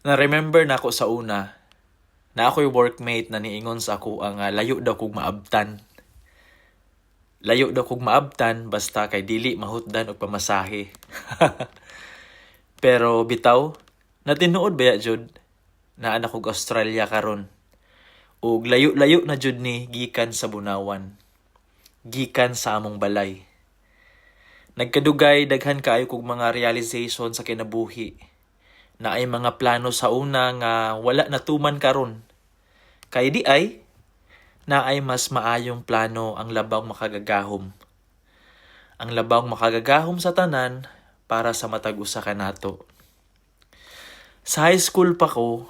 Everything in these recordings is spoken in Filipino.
Na-remember na ako sa una, na ako'y workmate na niingon sa ako ang layo daw kog maabtan. Layo daw kog maabtan basta kay dili mahutdan og pamasahe. Pero bitaw, natinuod baya jud na anak kog Australia karon. Ug layo-layo na jud ni gikan sa Bunawan. Gikan sa among balay. Nagkadugay daghan kaayo kog mga realization sa kinabuhi na ay mga plano sa una nga wala natuman karon. Kay di ay na ay mas maayong plano ang labang makagagahom. Ang labang makagagahom sa tanan para sa matag usa ka nato. Sa high school pa ko,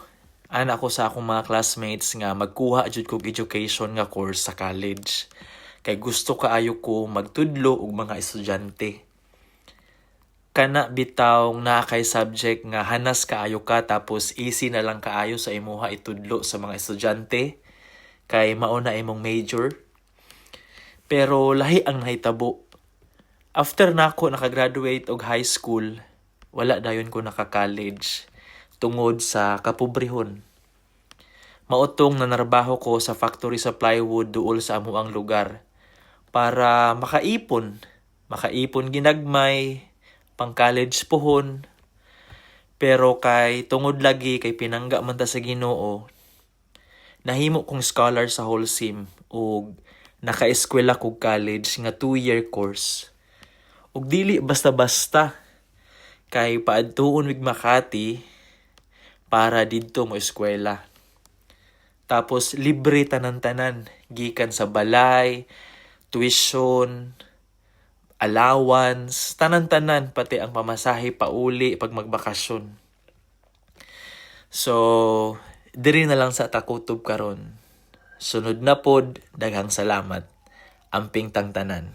anak ko sa akong mga classmates nga magkuha jud kog education nga course sa college. Kay gusto kaayo ko magtudlo og mga estudyante. Kana bitaw na kay subject nga hanas kaayo ka tapos easy na lang kaayo sa imuha itudlo sa mga estudyante kay mao na imong major. Pero lahi ang nahitabo. After nako nakagraduate og high school, wala dayon ko naka-college tungod sa kapobrehon. Mautong nanarbaho ko sa factory sa plywood duol sa amuang lugar para makaipon ginagmay, pang-college pohon. Pero kay tungod lagi kay pinangga man ta sa Ginoo, nahimo kong scholar sa Holcim ug naka-eskwela kog college nga 2-year course. Ug dili basta-basta kay paadtuon mig Makati para didto mo eskwela. Tapos libre tanan-tanan gikan sa balay, tuition, allowance, tanan-tanan pati ang pamasahe pauli pag magbakasyon. So, diri na lang sa takutob karon. Sunod na pod, daghang salamat. Amping tang tanan.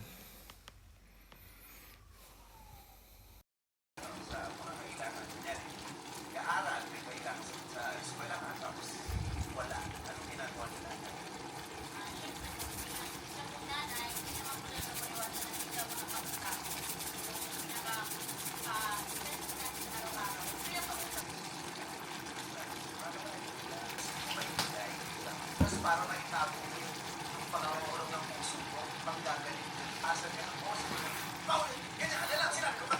Para maitago mo yung pangangurong ng puso mo, pang gagaling. Asa ka ang puso mo. Bawal! Ganyan! Yan lang! Sinabi ko ba?